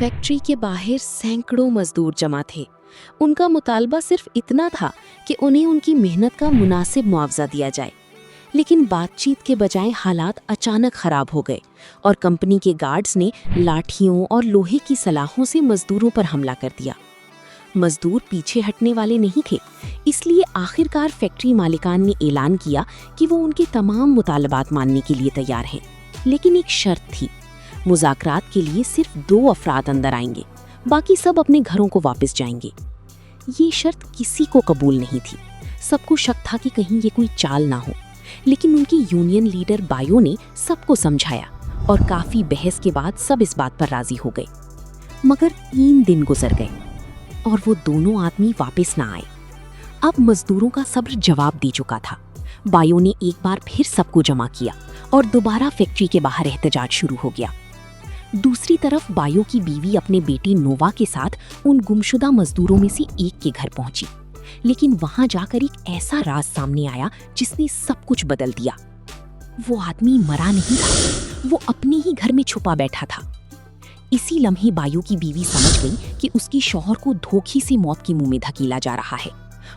Factory के बाहर सैकड़ों मजदूर जमा थे। उनका मुतालबा सिर्फ इतना था कि उन्हें उनकी मेहनत का मुनासिब मुआवजा दिया जाए। लेकिन बातचीत के बजाय हालात अचानक खराब हो गए और कंपनी के गार्ड्स ने लाठियों और लोहे की सलाखों से मजदूरों पर हमला कर दिया। मजदूर पीछे हटने वाले नहीं थे, इसलिए आखिरकार फैक्ट्री मालिकान ने ऐलान किया कि वो उनके तमाम मुतालबात मानने के लिए तैयार हैं। लेकिन एक शर्त थी, मुज़ाकरात के लिए सिर्फ 2 अफराद अंदर आएंगे, बाकी सब अपने घरों को वापस जाएंगे। ये शर्त किसी को कबूल नहीं थी। सबको शक था कि कहीं ये कोई चाल ना हो। लेकिन उनकी यूनियन लीडर बायो ने सबको समझाया और काफी बहस के बाद सब इस बात पर राजी हो गए। मगर 3 दिन गुजर गए और वो दोनों आदमी वापस ना आए। अब मजदूरों का सब्र जवाब दे चुका था। बायो ने एक बार फिर सबको जमा किया और दोबारा फैक्ट्री के बाहर एहतजाज शुरू हो गया। दूसरी तरफ बायो की बीवी अपने बेटी नोवा के साथ उन गुमशुदा मजदूरों में से एक के घर पहुंची। लेकिन वहां जाकर एक ऐसा राज सामने आया जिसने सब कुछ बदल दिया। वो आदमी मरा नहीं था, वो अपने ही घर में छुपा बैठा था। इसी लम्हे बायो की बीवी समझ गई कि उसकी शौहर को धोखे से मौत के मुंह में धकेला जा रहा है।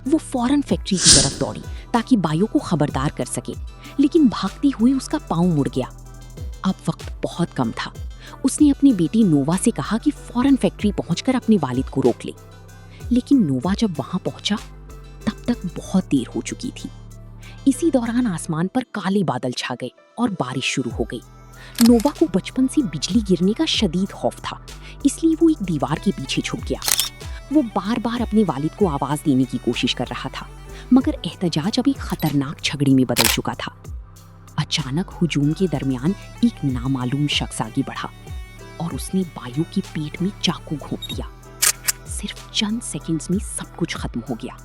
वो फौरन फैक्ट्री की तरफ दौड़ी ताकि बायो को खबरदार कर सके, लेकिन भागते हुए उसका पांव मुड़ गया। अब वक्त बहुत कम था। उसने अपनी बेटी नोवा से कहा कि फौरन फैक्ट्री पहुंचकर अपने वालिद को रोक ले। लेकिन नोवा जब वहां पहुंचा तब तक बहुत देर हो चुकी थी। इसी दौरान आसमान पर काले बादल छा गए और बारिश शुरू हो गई। नोवा को बचपन से बिजली गिरने का शदीद खौफ था, इसलिए वो एक दीवार के पीछे छुप गया। वो बार बार अपने वालिद को आवाज देने की कोशिश कर रहा था, मगर एहतजाज अब एक खतरनाक झगड़े में बदल चुका था। अचानक हुजूम के दरमियान एक नामालूम शख्स आगे बढ़ा और उसने बायो के पेट में चाकू घोंप दिया। सिर्फ चंद सेकंड्स में सब कुछ खत्म हो गया।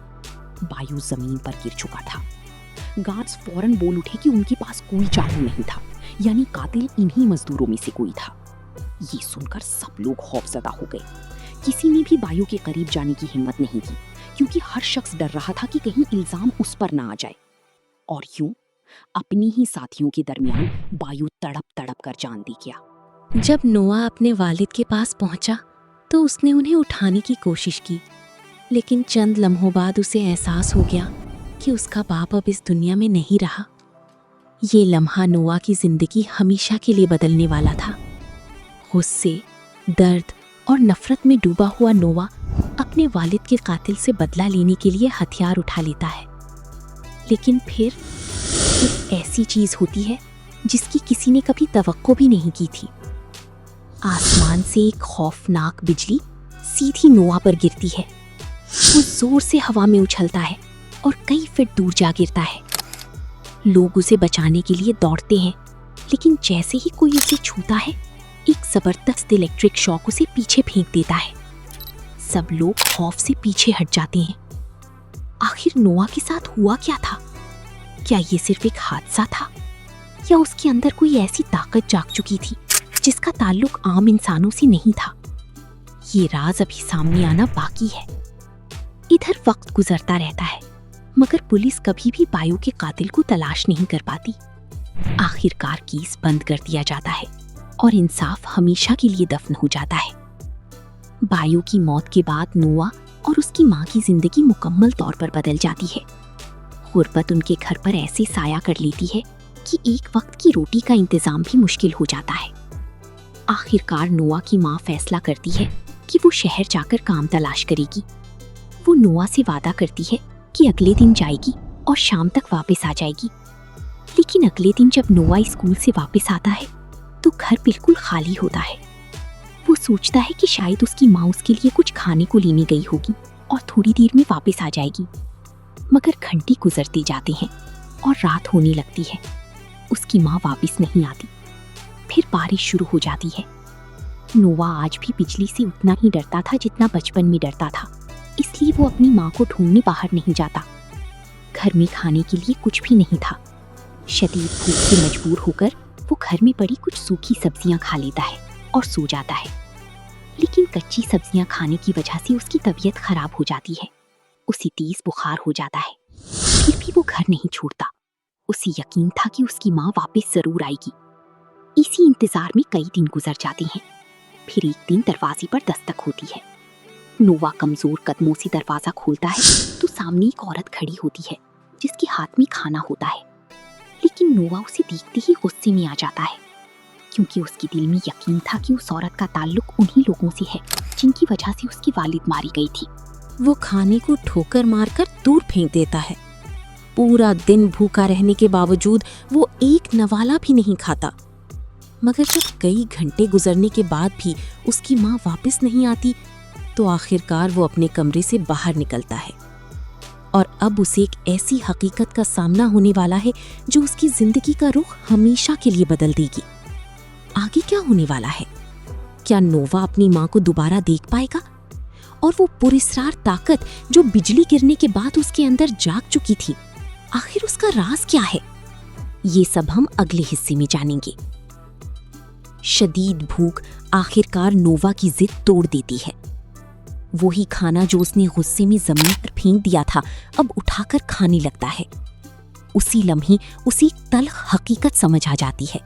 बायो जमीन पर गिर चुका था। गार्ड्स फौरन बोल उठे कि उनके पास कोई चाकू नहीं था, यानी कातिल इन्हीं मजदूरों में से कोई था। ये सुनकर सब लोग खौफजदा हो गए। किसी ने भी बायो के करीब जाने की हिम्मत नहीं की, क्योंकि हर शख्स डर रहा था कि कहीं इल्जाम उस पर ना आ जाए। और यूं अपने ही साथियों के दरमियान बायो तड़प तड़प कर जान दे गया। जब नोआ अपने वालिद के पास पहुंचा तो उसने उन्हें उठाने की कोशिश की, लेकिन चंद लम्हों बाद उसे एहसास हो गया कि उसका बाप अब इस दुनिया में नहीं रहा। ये लम्हा नोआ की जिंदगी हमेशा के लिए बदलने वाला था। गुस्से, दर्द और नफरत में डूबा हुआ नोआ अपने वालिद के कातिल से बदला लेने के लिए हथियार उठा लेता है। लेकिन फिर एक ऐसी चीज होती है जिसकी किसी ने कभी तवक्को भी नहीं की थी। आसमान से एक खौफनाक बिजली सीधी नोआ पर गिरती है। वो जोर से हवा में उछलता है और कई फीट दूर जा गिरता है। लोग उसे बचाने के लिए दौड़ते हैं, लेकिन जैसे ही कोई उसे छूता है, एक जबरदस्त इलेक्ट्रिक शॉक उसे पीछे फेंक देता है। सब लोग खौफ से पीछे हट जाते हैं। आखिर नोआ के साथ हुआ क्या था? क्या ये सिर्फ एक हादसा था, या उसके अंदर कोई ऐसी ताकत जाग चुकी थी जिसका ताल्लुक आम इंसानों से नहीं था? ये राज अभी सामने आना बाकी है। इधर वक्त गुजरता रहता है, मगर पुलिस कभी भी बायो के कातिल को तलाश नहीं कर पाती। आखिरकार केस बंद कर दिया जाता है और इंसाफ हमेशा के लिए दफन हो जाता है। बायो की मौत के बाद नोआ और उसकी माँ की जिंदगी मुकम्मल तौर पर बदल जाती है। गुर्बत उनके घर पर ऐसे साया कर लेती है कि एक वक्त की रोटी का इंतजाम भी मुश्किल हो जाता है। आखिरकार नोआ की माँ फैसला करती है कि वो शहर जाकर काम तलाश करेगी। वो नोआ से वादा करती है कि अगले दिन जाएगी और शाम तक वापस आ जाएगी। लेकिन अगले दिन जब नोआ स्कूल से वापस आता है तो घर बिल्कुल खाली होता है। वो सोचता है कि शायद उसकी माँ उसके लिए कुछ खाने को लेने गई होगी और थोड़ी देर में वापस आ जाएगी। मगर घंटे गुजरते जाते हैं और रात होने लगती है। उसकी माँ वापस नहीं आती। फिर बारिश शुरू हो जाती है। नोआ आज भी बिजली से उतना ही डरता था जितना बचपन में डरता था, इसलिए वो अपनी माँ को ढूंढने बाहर नहीं जाता। घर में खाने के लिए कुछ भी नहीं था। शदीद भूख से मजबूर होकर वो घर में पड़ी कुछ सूखी सब्जियां खा लेता है और सो जाता है। लेकिन कच्ची सब्जियां खाने की वजह से उसकी तबीयत खराब हो जाती है। उसे तेज बुखार हो जाता है। फिर भी वो घर नहीं छोड़ता। उसे यकीन था कि उसकी माँ वापस जरूर आएगी। इसी इंतजार में कई दिन गुजर जाते हैं। फिर एक दिन दरवाजे पर दस्तक होती है। नोवा कमजोर कदमों से दरवाजा खोलता है तो सामने एक औरत खड़ी होती है जिसके हाथ में खाना होता है। लेकिन नोवा उसे देखते ही गुस्से में आ जाता है, क्योंकि उसके दिल में यकीन था कि उस औरत का ताल्लुक उन्हीं लोगों से है जिनकी वजह से उसकी वालिद मारी गई थी। वो खाने को ठोकर मारकर दूर फेंक देता है। पूरा दिन भूखा रहने के बावजूद वो एक नवाला भी नहीं खाता। मगर जब कई घंटे गुजरने के बाद भी उसकी माँ वापस नहीं आती तो आखिरकार वो अपने कमरे से बाहर निकलता है। और अब उसे एक ऐसी हकीकत का सामना होने वाला है जो उसकी जिंदगी का रुख हमेशा के लिए बदल देगी। आगे क्या होने वाला है? क्या नोवा अपनी माँ को दोबारा देख पाएगा? और वो पुरस्कार ताकत जो बिजली गिरने के बाद उसके अंदर जाग चुकी थी, आखिर उसका राज क्या है? ये सब हम अगले हिस्से में जानेंगे। शदीद भूख आखिरकार नोवा की जिद तोड़ देती है। वही खाना जो उसने गुस्से में जमीन पर फेंक दिया था अब उठाकर खाने लगता है। उसी लम्हे उसी तल्ख हकीकत समझ आ जाती है।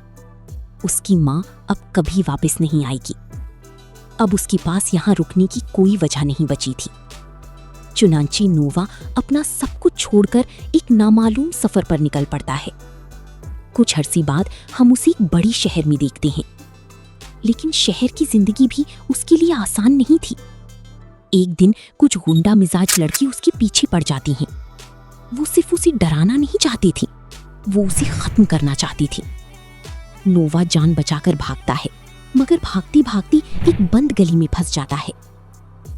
उसकी माँ अब कभी वापस नहीं आएगी। अब उसके पास यहाँ रुकने की कोई वजह नहीं बची थी। चुनांचे नोवा अपना सब कुछ छोड़कर एक नामालूम सफर पर निकल पड़ता है। कुछ अरसे बाद हम उसे एक बड़ी शहर में देखते हैं, लेकिन शहर की जिंदगी भी उसके लिए आसान नहीं थी। एक दिन कुछ गुंडा मिजाज लड़की उसके पीछे पड़ जाती हैं। वो सिर्फ उसे डराना नहीं चाहती थी, वो उसे खत्म करना चाहती थी। नोवा जान बचाकर भागता है, मगर भागती भागती एक बंद गली में फंस जाता है।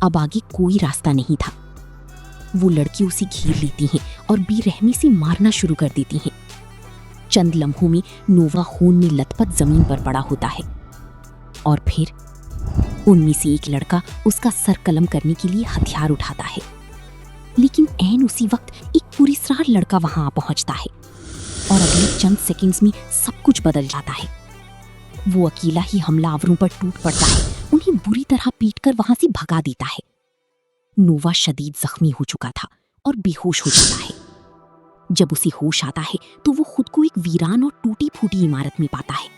अब आगे कोई रास्ता नहीं था। वो लड़की उसे घेर लेती हैं और बेरहमी से मारना शुरू कर देती हैं। चंद लम्हों में नोवा खून में लथपथ जमीन पर पड़ा होता है और फिर उनमें से एक लड़का उसका सर कलम करने के लिए हथियार उठाता है। लेकिन ऐन उसी वक्त एक पुरस्कार लड़का वहां पहुंचता है और अगले चंद सेकंड्स में सब कुछ बदल जाता है। वो अकेला ही हमलावरों पर टूट पड़ता है, उन्हें बुरी तरह पीटकर वहां से भगा देता है। नोवा शदीद जख्मी हो चुका था और बेहोश हो जाता है। जब उसे होश आता है तो वो खुद को एक वीरान और टूटी फूटी इमारत में पाता है।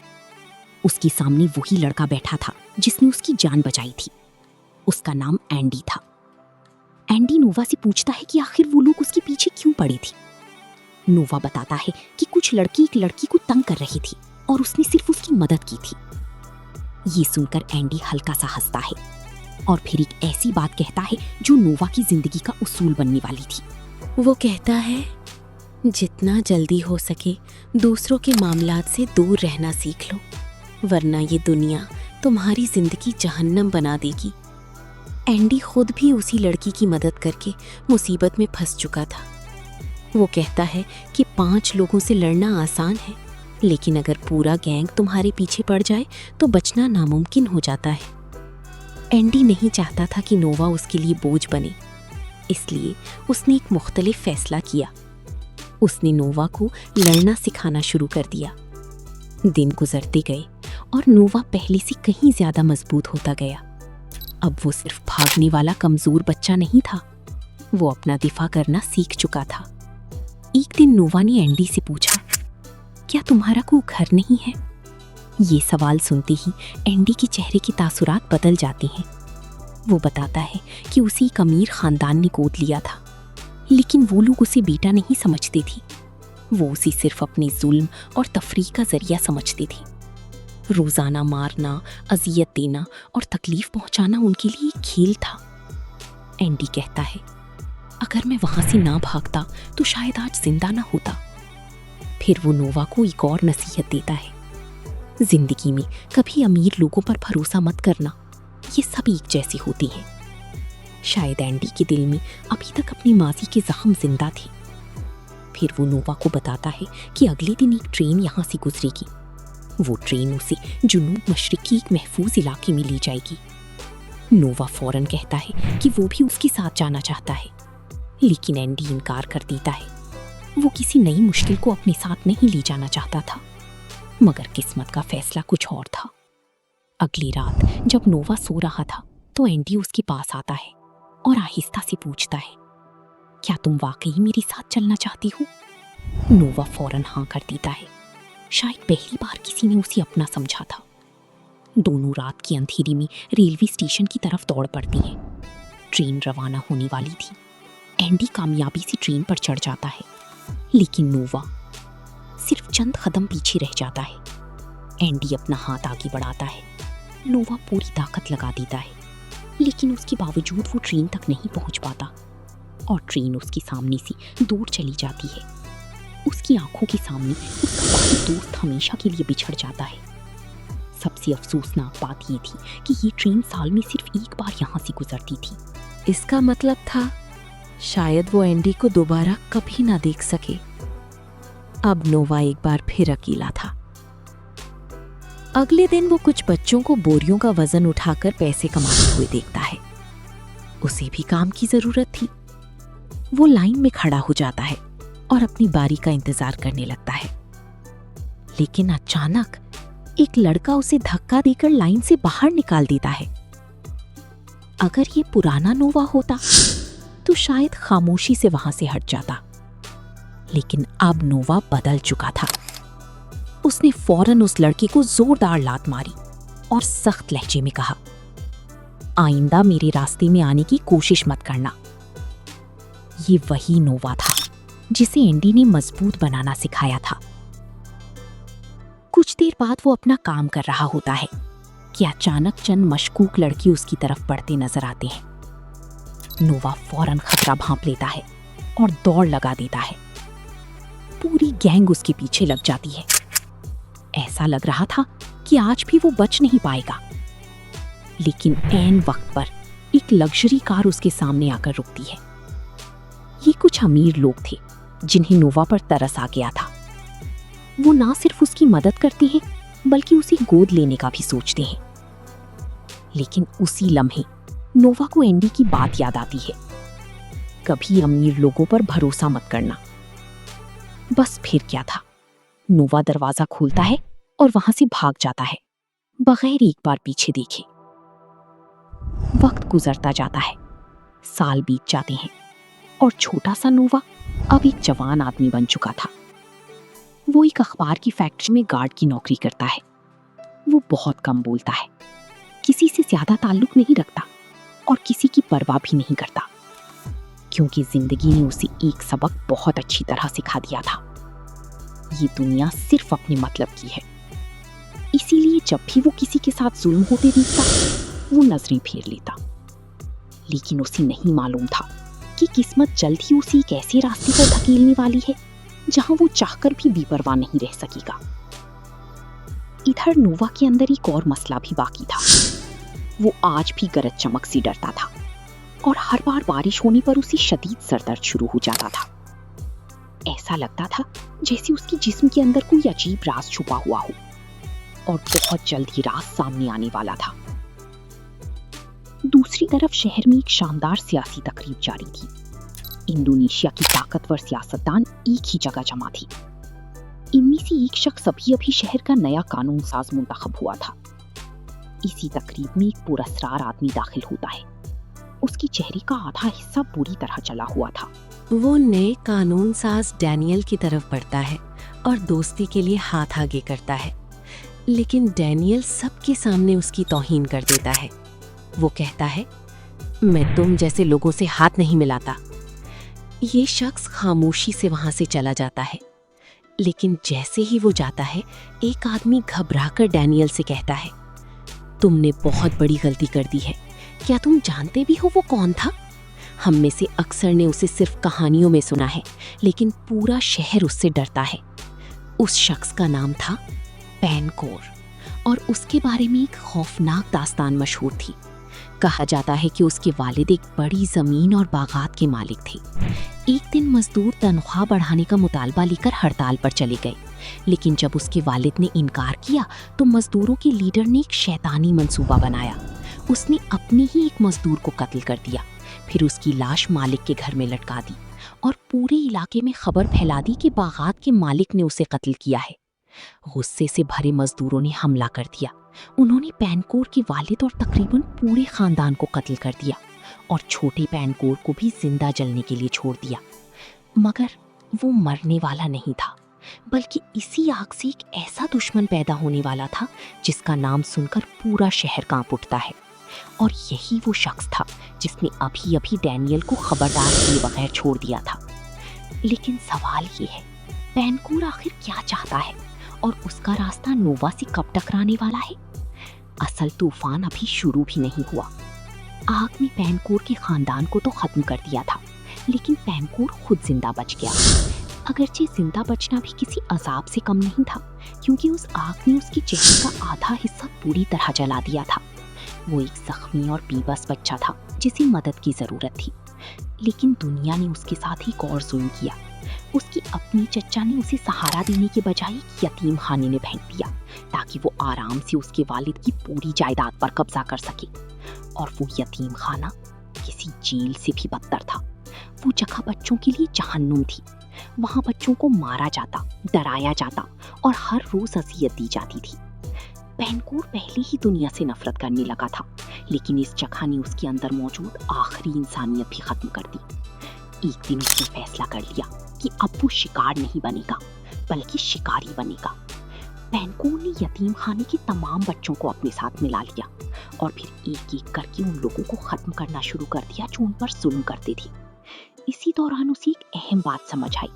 उसके सामने वही लड़का बैठा था जिसने उसकी जान बचाई थी। उसका नाम एंडी था। एंडी नोवा से पूछता है कि आखिर वो लोग उसके पीछे क्यों पड़े थे। नोवा बताता है कि कुछ लड़की एक लड़की को तंग कर रही थी और उसने सिर्फ उसकी मदद की थी। ये सुनकर एंडी हल्का सा हंसता है और फिर एक ऐसी बात कहता है जो नोवा की जिंदगी का उसूल बनने वाली थी। वो कहता है, जितना जल्दी हो सके दूसरों के मामलात से दूर रहना सीख लो, वरना ये दुनिया तुम्हारी जिंदगी जहन्नम बना देगी। एंडी खुद भी उसी लड़की की मदद करके मुसीबत में फंस चुका था। वो कहता है कि 5 लोगों से लड़ना आसान है, लेकिन अगर पूरा गैंग तुम्हारे पीछे पड़ जाए तो बचना नामुमकिन हो जाता है। एंडी नहीं चाहता था कि नोवा उसके लिए बोझ बने, इसलिए उसने एक मुख्तलिफ फैसला किया। उसने नोवा को लड़ना सिखाना शुरू कर दिया। दिन गुजरते गए और नोवा पहले से कहीं ज्यादा मजबूत होता गया। अब वो सिर्फ भागने वाला कमजोर बच्चा नहीं था, वो अपना दिफा करना सीख चुका था। एक दिन नोवा ने एंडी से पूछा, क्या तुम्हारा कोई घर नहीं है? ये सवाल सुनते ही एंडी के चेहरे की तासुरात बदल जाती हैं। वो बताता है कि उसे एक अमीर खानदान ने गोद लिया था, लेकिन वो लोग उसे बेटा नहीं समझते थे। वो उसे सिर्फ अपने जुल्म और तफरीह का जरिया समझते थे। रोजाना मारना, अजियत देना और तकलीफ पहुंचाना उनके लिए एक खेल था। एंडी कहता है, अगर मैं वहां से ना भागता तो शायद आज जिंदा ना होता। फिर वो नोवा को एक और नसीहत देता है, जिंदगी में कभी अमीर लोगों पर भरोसा मत करना, ये सब एक जैसे होते हैं। शायद एंडी के दिल में अभी तक अपनी माजी के जख्म जिंदा थे। फिर वो नोवा को बताता है कि अगले दिन एक ट्रेन यहाँ से गुजरेगी। वो ट्रेन उसे जुनूब मशरिक की एक महफूज इलाके में ले जाएगी। नोवा फौरन कहता है कि वो भी उसके साथ जाना चाहता है, लेकिन एंडी इनकार कर देता है। वो किसी नई मुश्किल को अपने साथ नहीं ले जाना चाहता था, मगर किस्मत का फैसला कुछ और था। अगली रात जब नोवा सो रहा था तो एंडी उसके पास आता है और आहिस्ता से पूछता है, क्या तुम वाकई मेरे साथ चलना चाहती हो? नोवा फौरन हाँ कर देता है। शायद पहली बार किसी ने उसे अपना समझा था। दोनों रात की अंधेरी में रेलवे स्टेशन की तरफ दौड़ पड़ती हैं। ट्रेन रवाना होने वाली थी। एंडी कामयाबी से ट्रेन पर चढ़ जाता है, लेकिन नोवा सिर्फ चंद कदम पीछे रह जाता है। एंडी अपना हाथ आगे बढ़ाता है। नोवा पूरी ताकत लगा देता है, लेकिन उसके बावजूद वो ट्रेन तक नहीं पहुंच पाता और ट्रेन उसके सामने से दूर चली जाती है। उसकी आंखों के सामने उसका बाकी दोस्त हमेशा के लिए बिछड़ जाता है। सबसे अफसोसनाक बात ये थी कि ये ट्रेन साल में सिर्फ एक बार यहाँ से गुजरती थी। इसका मतलब था शायद वो एंडी को दोबारा कभी ना देख सके। अब नोवा एक बार फिर अकेला था। अगले दिन वो कुछ बच्चों को बोरियों का वजन उठाकर पैसे कमाते हुए देखता है। उसे भी काम की जरूरत थी। वो लाइन में खड़ा हो जाता है और अपनी बारी का इंतजार करने लगता है, लेकिन अचानक एक लड़का उसे धक्का देकर लाइन से बाहर निकाल देता है। अगर ये पुराना नोवा होता तो शायद खामोशी से वहां से हट जाता, लेकिन अब नोवा बदल चुका था। उसने फौरन उस लड़के को जोरदार लात मारी और सख्त लहजे में कहा, आइंदा मेरे रास्ते में आने की कोशिश मत करना। ये वही नोवा था जिसे एंडी ने मजबूत बनाना सिखाया था। कुछ देर बाद वो अपना काम कर रहा होता है कि अचानक चंद मशकूक लड़के उसकी तरफ बढ़ते नजर आते हैं। नोवा फौरन खतरा भांप लेता है और दौड़ लगा देता है। पूरी गैंग उसके पीछे लग जाती है। ऐसा लग रहा था कि आज भी वो बच नहीं पाएगा, लेकिन ऐन वक्त पर एक लग्जरी कार उसके सामने आकर रुकती है। ये कुछ अमीर लोग थे जिन्हें नोवा पर तरस आ गया था। वो ना सिर्फ उसकी मदद करते हैं बल्कि उसे गोद लेने का भी सोचते हैं। लेकिन उसी लम्हे नोवा को एंडी की बात याद आती है, कभी अमीर लोगों पर भरोसा मत करना। बस फिर क्या था, नोवा दरवाजा खोलता है और वहां से भाग जाता है बगैर एक बार पीछे देखे। वक्त गुजरता जाता है, साल बीत जाते हैं और छोटा सा नोवा अब एक जवान आदमी बन चुका था। वो एक अखबार की फैक्ट्री में गार्ड की नौकरी करता है। वो बहुत कम बोलता है, किसी से ज्यादा ताल्लुक नहीं रखता और किसी की परवाह भी नहीं करता, क्योंकि जिंदगी ने उसे एक सबक बहुत अच्छी तरह सिखा दिया था। ये दुनिया सिर्फ अपने मतलब की है। इसीलिए जब भी वो किसी के साथ जुल्म होते देखता, वो नजरें फेर लेता। लेकिन उसे नहीं मालूम था कि किस्मत जल्द ही उसे एक ऐसे रास्ते पर धकेलने वाली है जहां वो चाहकर भी बेपरवाह नहीं रह सकेगा। इधर नोवा के अंदर एक और मसला भी बाकी था। वो आज भी गरज चमक से डरता था और हर बार बारिश होने पर उसे शदीद सर दर्द शुरू हो जाता था। ऐसा लगता था जैसे उसके जिस्म के अंदर कोई अजीब राज छुपा हुआ हो और बहुत जल्द ही राज सामने आने वाला था। दूसरी तरफ शहर में एक शानदार सियासी तकरीब जारी थी। इंडोनेशिया की ताकतवर सियासतदान एक ही जगह जमा थी। इनमें से एक शख्स अभी शहर का नया कानून साज मुंतखब हुआ था। इसी तकरीब में एक पुरस्कार आदमी दाखिल होता है। उसके चेहरे का आधा हिस्सा बुरी तरह जला हुआ था। वो नए कानून साज डैनियल की तरफ बढ़ता है और दोस्ती के लिए हाथ आगे करता है, लेकिन डैनियल सबके सामने उसकी तौहीन कर देता है। वो कहता है, मैं तुम जैसे लोगों से हाथ नहीं मिलाता। ये शख्स खामोशी से वहां से चला जाता है, लेकिन जैसे ही वो जाता है, एक आदमी घबराकर डैनियल से कहता है, तुमने बहुत बड़ी गलती कर दी है। क्या तुम जानते भी हो वो कौन था? हम में से अक्सर ने उसे सिर्फ कहानियों में सुना है, लेकिन पूरा शहर उससे डरता है। उस शख्स का नाम था पैनकोर और उसके बारे में एक खौफनाक दास्तान मशहूर थी। कहा जाता है कि उसके वालिद एक बड़ी जमीन और बागात के मालिक थे। एक दिन मजदूर तनख्वाह बढ़ाने का मुतालबा लेकर हड़ताल पर चले गए, लेकिन जब उसके वालिद ने इनकार किया तो मजदूरों के लीडर ने एक शैतानी मंसूबा बनाया। उसने अपने ही एक मजदूर को कत्ल कर दिया, फिर उसकी लाश मालिक के घर में लटका दी और पूरे इलाके में खबर फैला दी कि बागात के मालिक ने उसे कत्ल किया है। गुस्से से भरे मजदूरों ने हमला कर दिया। उन्होंने पैनकोर के वालिद और तकरीबन पूरे खानदान को कत्ल कर दिया और छोटे पैनकोर को भी जिंदा जलने के लिए छोड़ दिया। मगर वो मरने वाला नहीं था, बल्कि इसी आग से एक ऐसा दुश्मन पैदा होने वाला था जिसका नाम सुनकर पूरा शहर कांप उठता है। और यही वो शख्स था जिसने अभी अभी डैनियल को खबरदार किए बगैर छोड़ दिया था। लेकिन सवाल ये है, पेनकोर आखिर क्या चाहता है और उसका रास्ता नोवा से कब टकराने वाला है? असल तूफान अभी शुरू भी नहीं हुआ। आग ने पेनकोर के खानदान को तो खत्म कर दिया था, लेकिन पेनकोर खुद जिंदा बच गया। अगरचे जिंदा बचना भी किसी अजाब से कम नहीं था, क्योंकि उस आग ने उसके चेहरे का आधा हिस्सा पूरी तरह जला दिया था। वो एक जख्मी और बेबस बच्चा था जिसे मदद की जरूरत थी, लेकिन दुनिया ने उसके साथ एक और जुल्म किया। उसकी अपनी चच्चा ने उसे सहारा देने के बजाय एक यतीम खाने में फेंक दिया, ताकि वो आराम से उसके वालिद की पूरी जायदाद पर कब्जा कर सके। और वो यतीम खाना किसी जेल से भी बदतर था। वो जगह बच्चों के लिए जहन्नुम थी। वहां बच्चों को मारा जाता, डराया जाता और हर रोज अजियत दी जाती थी। पेनकोर पहले ही दुनिया से नफरत करने लगा था, लेकिन इस जगह ने उसके अंदर मौजूद आखिरी इंसानियत भी खत्म कर दी। एक दिन उसने फैसला कर लिया कि अब वो शिकार नहीं बनेगा, बल्कि शिकारी बनेगा। पेनकोर ने यतीम खाने के तमाम बच्चों को अपने साथ मिला लिया और फिर एक एक करके उन लोगों को खत्म करना शुरू कर दिया जो उन पर जुल्म करते थे। इसी दौरान उसे एक अहम बात समझ आई।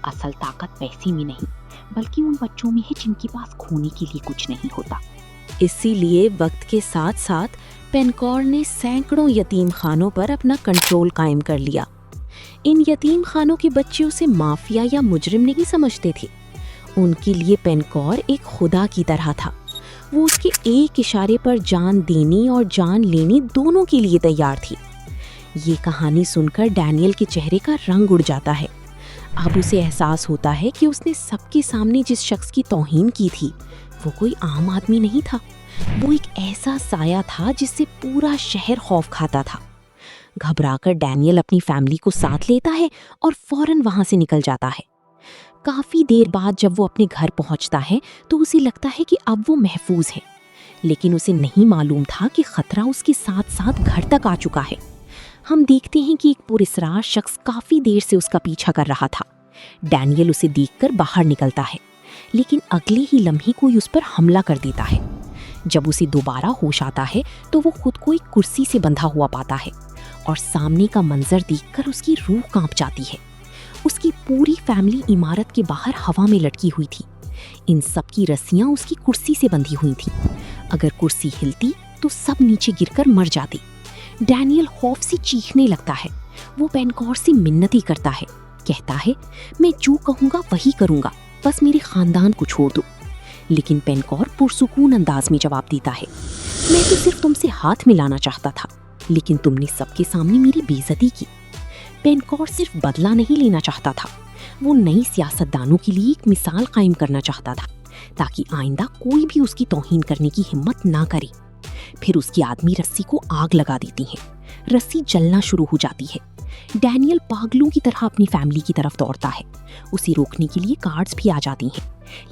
असल ताकत पैसे में नहीं, बल्कि उन बच्चों में है जिनके पास खोने के लिए कुछ नहीं होता। इसीलिए वक्त के साथ साथ पेनकोर ने सैकड़ों यतीम खानों पर अपना कंट्रोल कायम कर लिया। इन यतीम खानों के बच्चे उसे माफिया या मुजरिम नहीं समझते थे। उनके लिए पेनकोर एक खुदा की तरह था। वो उसके एक इशारे पर जान देने और जान लेने दोनों के लिए तैयार थी। ये कहानी सुनकर डैनियल के चेहरे का रंग उड़ जाता है। अब उसे एहसास होता है कि उसने सबके सामने जिस शख्स की तौहीन की थी वो कोई आम आदमी नहीं था। वो एक ऐसा साया था जिससे पूरा शहर खौफ खाता था। घबराकर डैनियल अपनी फैमिली को साथ लेता है और फौरन वहां से निकल जाता है। काफी देर बाद जब वो अपने घर पहुंचता है तो उसे लगता है कि अब वो महफूज है, लेकिन उसे नहीं मालूम था कि खतरा उसके साथ साथ घर तक आ चुका है। हम देखते हैं कि एक पुरस्कार शख्स काफी देर से उसका पीछा कर रहा था। डैनियल उसे देखकर बाहर निकलता है, लेकिन अगले ही लम्हे कोई उस पर हमला कर देता है। जब उसे दोबारा होश आता है तो वो खुद को एक कुर्सी से बंधा हुआ पाता है और सामने का मंजर देखकर उसकी रूह कांप जाती है। उसकी पूरी फैमिली इमारत के बाहर हवा में लटकी हुई थी। इन सब की रस्सियां उसकी कुर्सी से बंधी हुई थीं। अगर कुर्सी हिलती तो सब नीचे गिरकर मर जाते। डैनियल खौफ से चीखने लगता है। वो पेनकोर से मिन्नती करता है, कहता है, मैं जो कहूँगा वही करूँगा, बस मेरे खानदान को छोड़ दो। लेकिन पेनकोर पुरसुकून अंदाज में जवाब देता है, मैं तो सिर्फ तुमसे हाथ मिलाना चाहता था, लेकिन तुमने सबके सामने मेरी बेइज्जती की। पेनकोर सिर्फ बदला नहीं लेना चाहता था, वो नई सियासतदानों के लिए एक मिसाल कायम करना चाहता था, ताकि आइंदा कोई भी उसकी तौहीन करने की हिम्मत ना करे। फिर उसकी आदमी रस्सी को आग लगा देती हैं। रस्सी जलना शुरू हो जाती है। डैनियल पागलों की तरह अपनी फैमिली की तरफ दौड़ता है। उसे रोकने के लिए गार्ड्स भी आ जाती हैं,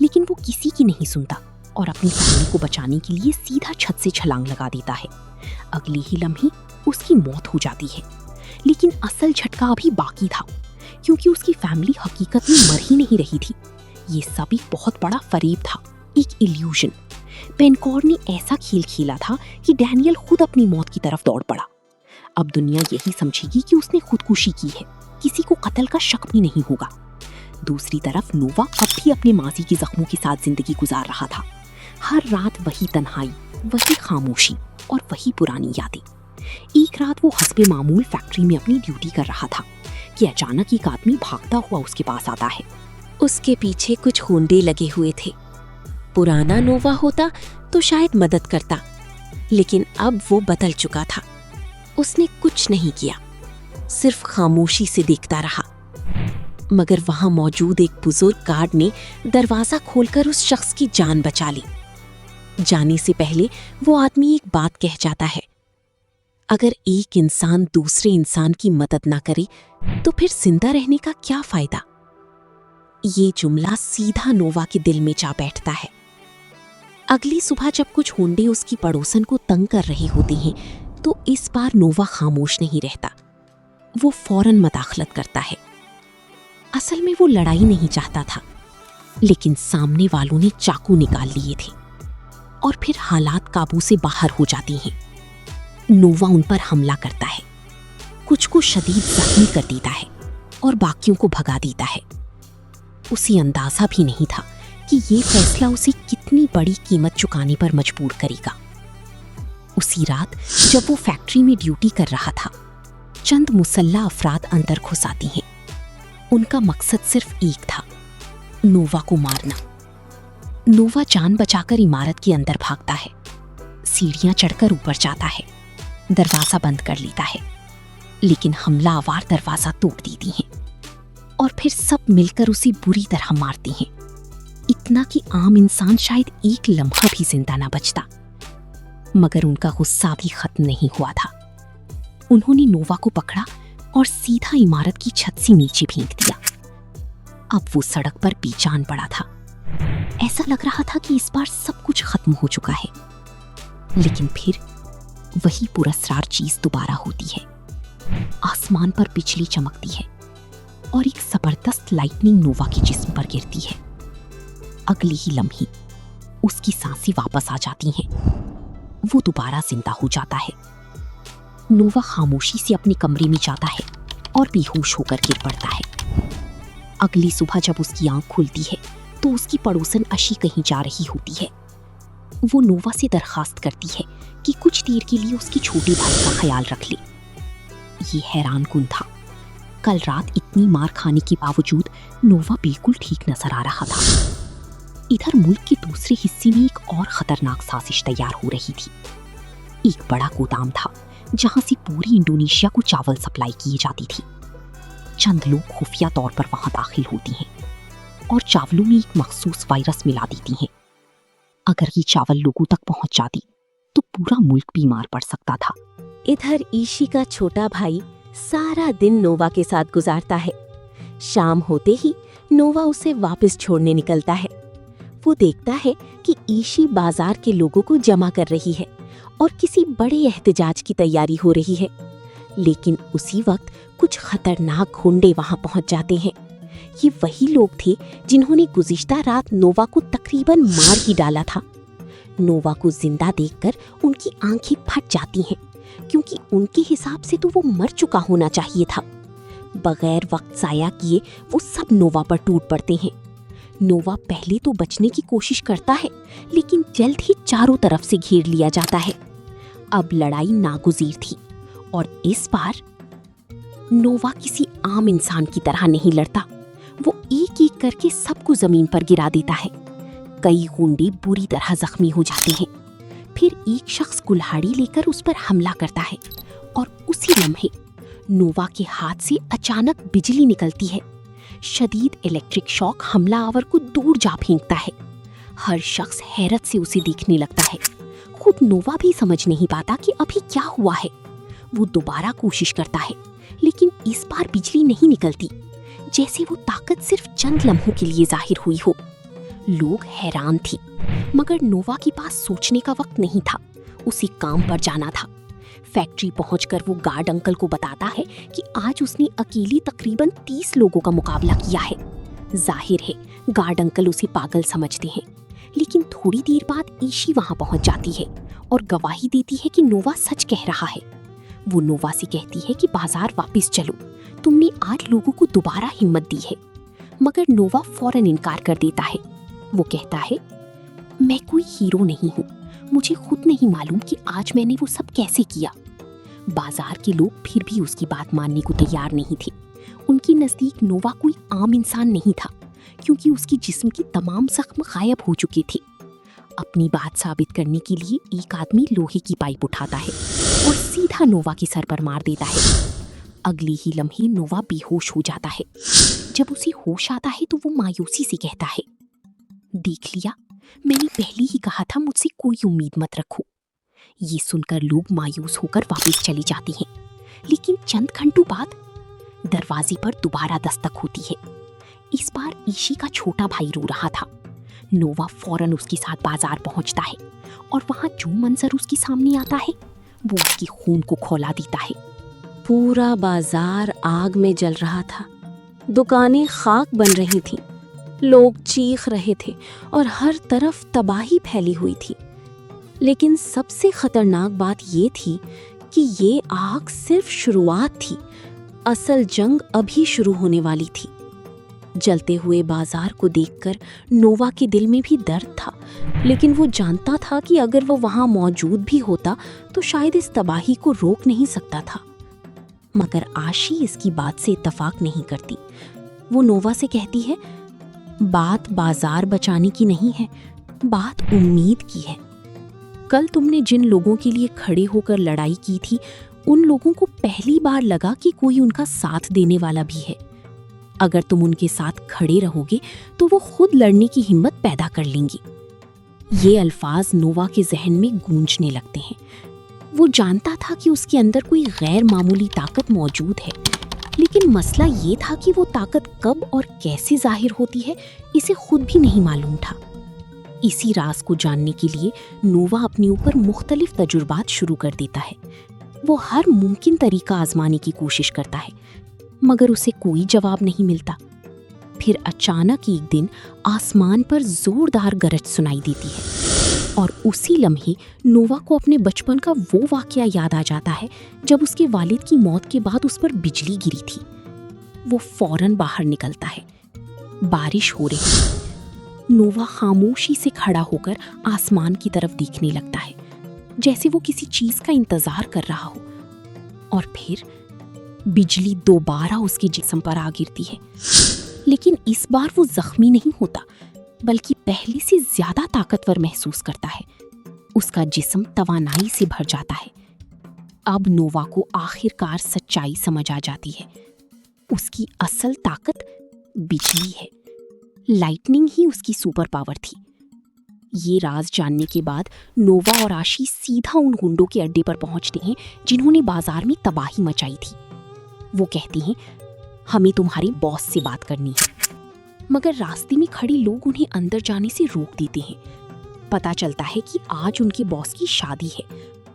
लेकिन वो किसी की नहीं सुनता और अपनी फैमिली को बचाने के लिए सीधा छत से छलांग लगा देता है। अगले ही लम्हे उसकी मौत हो जाती है। लेकिन असल झटका अभी बाकी था, क्योंकि उसकी फैमिली हकीकत में मर ही नहीं रही थी। ये सब एक बहुत बड़ा फरेब था, एक इल्यूजन। पेनकोर ने ऐसा खेल खेला था कि डैनियल खुद अपनी मौत की तरफ दौड़ पड़ा। अब दुनिया यही समझेगी कि उसने खुदकुशी की है, किसी को कत्ल का शक भी नहीं होगा। दूसरी तरफ नोवा अब भी अपने माजी के जख्मों के साथ जिंदगी गुजार रहा था। हर रात वही तन्हाई, वही खामोशी और वही पुरानी यादें। एक रात वो हस्बे मामूल फैक्ट्री में अपनी ड्यूटी कर रहा था कि अचानक एक आदमी भागता हुआ उसके पास आता है। उसके पीछे कुछ होंडे लगे हुए थे। पुराना नोवा होता तो शायद मदद करता, लेकिन अब वो बदल चुका था। उसने कुछ नहीं किया, सिर्फ खामोशी से देखता रहा। मगर वहां मौजूद एक बुजुर्ग गार्ड ने दरवाजा खोलकर उस शख्स की जान बचा ली। जाने से पहले वो आदमी एक बात कह जाता है, अगर एक इंसान दूसरे इंसान की मदद ना करे तो फिर जिंदा रहने का क्या फायदा। ये जुमला सीधा नोवा के दिल में जा बैठता है। अगली सुबह जब कुछ होंडे उसकी पड़ोसन को तंग कर रहे होते हैं तो इस बार नोवा खामोश नहीं रहता। वो फौरन मदाखलत करता है। असल में वो लड़ाई नहीं चाहता था, लेकिन सामने वालों ने चाकू निकाल लिए थे और फिर हालात काबू से बाहर हो जाती हैं। नोवा उन पर हमला करता है, कुछ को शदीद जख्मी कर देता है और बाकियों को भगा देता है। उसे अंदाजा भी नहीं था कि ये फैसला उसे कितनी बड़ी कीमत चुकाने पर मजबूर करेगा। उसी रात जब वो फैक्ट्री में ड्यूटी कर रहा था, चंद मुसल्ला अफराद अंदर घुस आती हैं। उनका मकसद सिर्फ एक था, नोवा को मारना। नोवा जान बचाकर इमारत के अंदर भागता है, सीढ़ियां चढ़कर ऊपर जाता है, दरवाजा बंद कर लेता है, लेकिन हमलावर दरवाजा तोड़ देती हैं और फिर सब मिलकर उसे बुरी तरह मारती हैं, इतना कि आम इंसान शायद एक लम्हा भी जिंदा ना बचता। मगर उनका गुस्सा भी खत्म नहीं हुआ था। उन्होंने नोवा को पकड़ा और सीधा इमारत की छत से नीचे फेंक दिया। अब वो सड़क पर बेजान पड़ा था। ऐसा लग रहा था कि इस बार सब कुछ खत्म हो चुका है, लेकिन फिर वही पुरस्कार चीज दोबारा होती है। आसमान पर बिजली चमकती है और एक जबरदस्त लाइटनिंग नोवा के जिस्म पर गिरती है। अगले ही लम्हे उसकी सांसें वापस आ जाती हैं। वो दोबारा जिंदा हो जाता है। नोवा खामोशी से अपने कमरे में जाता है और बेहोश होकर गिर पड़ता है। अगली सुबह जब उसकी आंख खुलती है तो उसकी पड़ोसन अशी कहीं जा रही होती है। वो नोवा से दरखास्त करती है कि कुछ देर के लिए उसके छोटे भाई का ख्याल रख ले। ये हैरानकुन था। कल रात इतनी मार खाने के बावजूद नोवा बिल्कुल ठीक नजर आ रहा था। इधर मुल्क के दूसरे हिस्से में एक और खतरनाक साजिश तैयार हो रही थी। एक बड़ा गोदाम था जहां से पूरी इंडोनेशिया को चावल सप्लाई की जाती थी। चंद लोग खुफिया तौर पर वहां दाखिल होती हैं और चावलों में एक मखसूस वायरस मिला देती हैं। अगर ये चावल लोगों तक पहुंच जाती तो पूरा मुल्क बीमार पड़ सकता था। इधर ईशी का छोटा भाई सारा दिन नोवा के साथ गुजारता है। शाम होते ही नोवा उसे वापस छोड़ने निकलता है। वो देखता है कि ईशी बाजार के लोगों को जमा कर रही है और किसी बड़े एहतजाज की तैयारी हो रही है। लेकिन उसी वक्त कुछ खतरनाक गुंडे वहां पहुंच जाते हैं। ये वही लोग थे जिन्होंने गुज़िश्ता रात नोवा को तकरीबन मार ही डाला था। नोवा को जिंदा देखकर उनकी आंखें फट जाती हैं, क्योंकि उनके हिसाब से तो वो मर चुका होना चाहिए था। बगैर वक्त ज़ाया किए वो सब नोवा पर टूट पड़ते हैं। नोवा पहले तो बचने की कोशिश करता है, लेकिन जल्द ही चारों तरफ से घेर लिया जाता है। अब लड़ाई नागुज़ीर थी और इस बार नोवा किसी आम इंसान की तरह नहीं लड़ता। वो एक एक करके सबको जमीन पर गिरा देता है। कई गुंडे बुरी तरह जख्मी हो जाते हैं। फिर एक शख्स कुल्हाड़ी लेकर उस पर हमला करता है और उसी लम्हे नोवा के हाथ से अचानक बिजली निकलती है। शदीद इलेक्ट्रिक शॉक हमलावर को दूर जा फेंकता है। हर शख्स हैरत से उसे देखने लगता है। खुद नोवा भी समझ नहीं पाता कि अभी क्या हुआ है। वो दोबारा कोशिश करता है, लेकिन इस बार बिजली नहीं निकलती, जैसे वो ताकत सिर्फ चंद लम्हों के लिए जाहिर हुई हो। लोग हैरान थे, मगर नोवा के पास सोचने का वक्त नहीं था। उसे काम पर जाना था। फैक्ट्री पहुंचकर वो गार्ड अंकल को बताता है कि आज उसने अकेली तकरीबन 30 लोगों का मुकाबला किया है। जाहिर है गार्ड अंकल उसे पागल समझते हैं, लेकिन थोड़ी देर बाद ईशी वहां पहुंच जाती है और गवाही देती है कि नोवा सच कह रहा है। वो नोवा से कहती है कि बाजार वापस चलो, तुमने आज लोगों को दोबारा हिम्मत दी है। मगर नोवा फौरन इनकार कर देता है। वो कहता है, मैं कोई हीरो नहीं हूँ, मुझे खुद नहीं मालूम कि आज मैंने वो सब कैसे किया। बाजार के लोग फिर भी उसकी बात मानने को तैयार नहीं थे। उनके नजदीक नोवा कोई आम इंसान नहीं था, क्योंकि उसकी जिस्म की तमाम जख्म गायब हो चुके थे। अपनी बात साबित करने के लिए एक आदमी लोहे की पाइप उठाता है और सीधा नोवा के सर पर मार देता है। अगले ही लम्हे नोवा बेहोश हो जाता है। जब उसे होश आता है तो वो मायूसी से कहता है, देख लिया, मैंने पहले ही कहा था मुझसे कोई उम्मीद मत रखो। ये सुनकर लोग मायूस होकर वापस चले जाते हैं, लेकिन चंद घंटों बाद दरवाजे पर दोबारा दस्तक होती है। इस बार ईशी का छोटा भाई रो रहा था। नोवा फौरन उसके साथ बाजार पहुंचता है और वहां जो मंजर उसके सामने आता है वो उसके खून को खौला देता है। पूरा बाजार आग में जल रहा था। दुकानें खाक बन रही थीं। लोग चीख रहे थे और हर तरफ तबाही फैली हुई थी। लेकिन सबसे खतरनाक बात ये थी कि ये आग सिर्फ शुरुआत थी। असल जंग अभी शुरू होने वाली थी। जलते हुए बाजार को देखकर नोवा के दिल में भी दर्द था, लेकिन वो जानता था कि अगर वो वहां मौजूद भी होता तो शायद इस तबाही को रोक नहीं सकता था। मगर आशी इसकी बात से इत्तेफाक नहीं करती। वो नोवा से कहती है, बात बाजार बचाने की नहीं है, बात उम्मीद की है। कल तुमने जिन लोगों के लिए खड़े होकर लड़ाई की थी, उन लोगों को पहली बार लगा कि कोई उनका साथ देने वाला भी है। अगर तुम उनके साथ खड़े रहोगे तो वो खुद लड़ने की हिम्मत पैदा कर लेंगी। ये अल्फाज नोवा के जहन में गूंजने लगते हैं। वो जानता था कि उसके अंदर कोई गैर मामूली ताकत मौजूद है, लेकिन मसला ये था कि वो ताकत कब और कैसे जाहिर होती है, इसे खुद भी नहीं मालूम था। इसी राज को जानने के लिए नोवा अपने ऊपर मुख्तलिफ तजुर्बात शुरू कर देता है। वो हर मुमकिन तरीका आजमाने की कोशिश करता है, मगर उसे कोई जवाब नहीं मिलता। फिर अचानक एक दिन आसमान पर जोरदार गरज सुनाई देती है और उसी लम्हे नोवा को अपने बचपन का वो वाकया याद आ जाता है जब उसके वालिद की मौत के बाद उस पर बिजली गिरी थी। वो फौरन बाहर निकलता है। बारिश हो रही है। नोवा खामोशी से खड़ा होकर आसमान की तरफ देखने लगता है, जैसे वो किसी चीज का इंतजार कर रहा हो। और फिर बिजली दोबारा उसके जिस्म पर आ गिरती है, लेकिन इस बार वो जख्मी नहीं होता, बल्कि पहले से ज्यादा ताकतवर महसूस करता है। उसका जिस्म तवानाई से भर जाता है। अब नोवा को आखिरकार सच्चाई समझ आ जाती है। उसकी असल ताकत बिजली है। लाइटनिंग ही उसकी सुपर पावर थी। ये राज जानने के बाद नोवा और आशी सीधा उन गुंडों के अड्डे पर पहुंचते हैं जिन्होंने बाजार में तबाही मचाई थी। वो कहती हैं, हमें तुम्हारे बॉस से बात करनी है। मगर रास्ते में खड़े लोग उन्हें अंदर जाने से रोक देते हैं। पता चलता है कि आज उनके बॉस की शादी है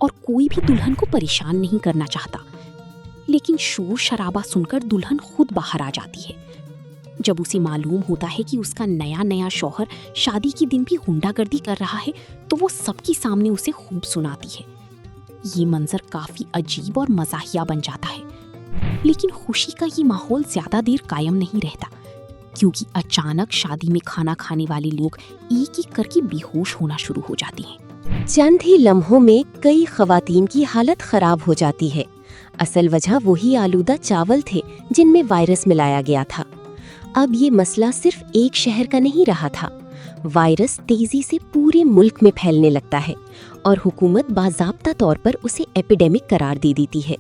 और कोई भी दुल्हन को परेशान नहीं करना चाहता। लेकिन शोर शराबा सुनकर दुल्हन खुद बाहर आ जाती है। जब उसे मालूम होता है कि उसका नया नया शौहर शादी के दिन भी गुंडागर्दी कर रहा है, तो वो सबके सामने उसे खूब सुनाती है। ये मंजर काफी अजीब और मजाहिया बन जाता है। लेकिन खुशी का ये माहौल ज्यादा देर कायम नहीं रहता, क्योंकि अचानक शादी में खाना खाने वाले लोग एक एक करके बेहोश होना शुरू हो जाते हैं। चंद ही लम्हों में कई खवातीन की हालत खराब हो जाती है। असल वजह वही आलूदा चावल थे जिनमें वायरस मिलाया गया था। अब ये मसला सिर्फ एक शहर का नहीं रहा था। वायरस तेजी से पूरे मुल्क में फैलने लगता है और हुकूमत बाज़ाब्ता तौर पर उसे एपिडेमिक करार दे देती है।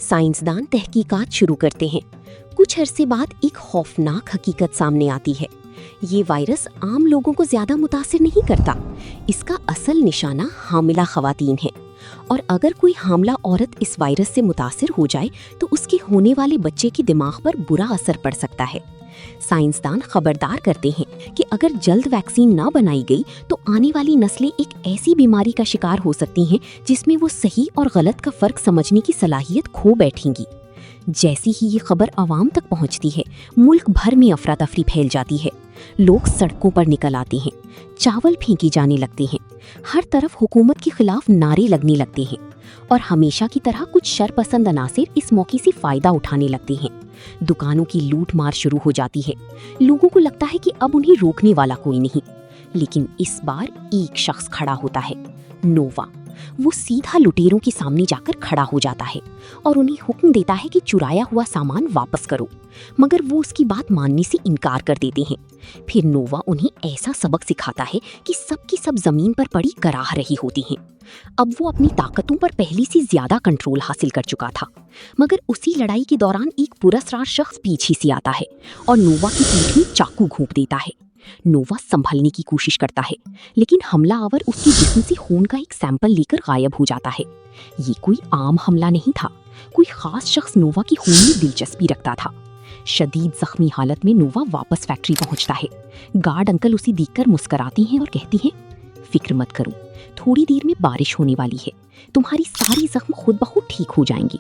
साइंसदान तहकीकात शुरू करते हैं। कुछ अरसे बाद एक खौफनाक हकीकत सामने आती है। ये वायरस आम लोगों को ज्यादा मुतासिर नहीं करता। इसका असल निशाना हामिला खवातीन है, और अगर कोई हामिला औरत इस वायरस से मुतासिर हो जाए तो उसके होने वाले बच्चे के दिमाग पर बुरा असर पड़ सकता है। साइंसदान खबरदार करते हैं कि अगर जल्द वैक्सीन ना बनाई गई तो आने वाली नस्लें एक ऐसी बीमारी का शिकार हो सकती हैं जिसमें वो सही और गलत का फर्क समझने की सलाहियत खो बैठेंगी। जैसी ही ये खबर आवाम तक पहुंचती है, मुल्क भर में अफरा तफरी फैल जाती है। लोग सड़कों पर निकल आते हैं, चावल फेंके जाने लगते हैं, हर तरफ हुकूमत के खिलाफ नारे लगने लगते हैं, और हमेशा की तरह कुछ शरपसंद अनासिर इस मौके से फायदा उठाने लगते हैं। दुकानों की लूट मार शुरू हो जाती है। लोगों को लगता है कि अब उन्हें रोकने वाला कोई नहीं, लेकिन इस बार एक शख्स खड़ा होता है, नोवा। वो सीधा लुटेरों के सामने जाकर खड़ा हो जाता है और उन्हें हुक्म देता है कि चुराया हुआ सामान वापस करो, मगर वो उसकी बात मानने से इनकार कर देते हैं। फिर नोवा उन्हें ऐसा सबक सिखाता है कि सबकी सब जमीन पर पड़ी कराह रही होती हैं। अब वो अपनी ताकतों पर पहले से ज्यादा कंट्रोल हासिल कर चुका था, मगर उसी लड़ाई के दौरान एक पुरस्कार शख्स पीछे से आता है और नोवा की पीठ में चाकू घोंप देता है। नोवा संभलने की कोशिश करता है, लेकिन हमलावर उसके जिस्म से खून का एक सैंपल लेकर गायब हो जाता है। ये कोई आम हमला नहीं था। कोई खास शख्स नोवा की खून में दिलचस्पी रखता था। शदीद जख्मी हालत में नोवा वापस फैक्ट्री पहुंचता है। गार्ड अंकल उसे देखकर मुस्कुराते हैं और कहते हैं, फिक्र मत करो, थोड़ी देर में बारिश होने वाली है, तुम्हारी सारी जख्म खुद ब खुद ठीक हो जाएंगे।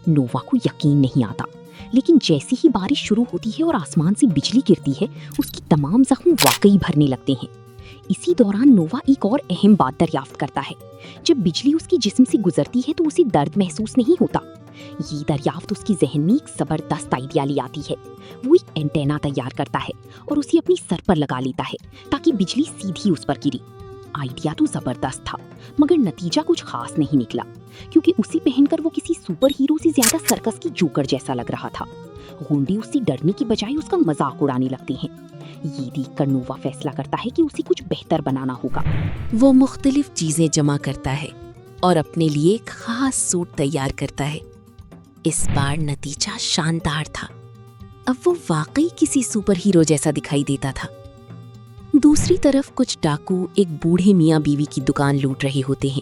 नोवा को यकीन नहीं आता। लेकिन जैसे ही बारिश शुरू होती है और आसमान से बिजली गिरती है, उसकी तमाम जख्म वाकई भरने लगते हैं। इसी दौरान नोवा एक और अहम बात दरियाफ्त करता है। जब बिजली उसके जिस्म से गुजरती है तो उसे दर्द महसूस नहीं होता। ये दरियाफ्त उसकी जहन में एक जबरदस्त आइडिया ले आती है। वो एक एंटेना तैयार करता है और उसे अपनी सर पर लगा लेता है ताकि बिजली सीधी उस पर गिरे। आइडिया तो जबरदस्त था, मगर नतीजा कुछ खास नहीं निकला, क्योंकि उसे पहनकर वो किसी सुपर हीरो से ज्यादा सर्कस की जोकर जैसा लग रहा था। गुंडे उससे डरने की बजाय उसका मजाक उड़ाने लगते हैं। ये देखकर नोवा फैसला करता है कि उसे कुछ बेहतर बनाना होगा। वो मुख्तलिफ चीजें जमा करता है और अपने लिए एक खास सूट तैयार करता है। इस बार नतीजा शानदार था। अब वो वाकई किसी सुपर हीरो जैसा दिखाई देता था। दूसरी तरफ कुछ डाकू एक बूढ़े मियाँ बीवी की दुकान लूट रहे होते हैं,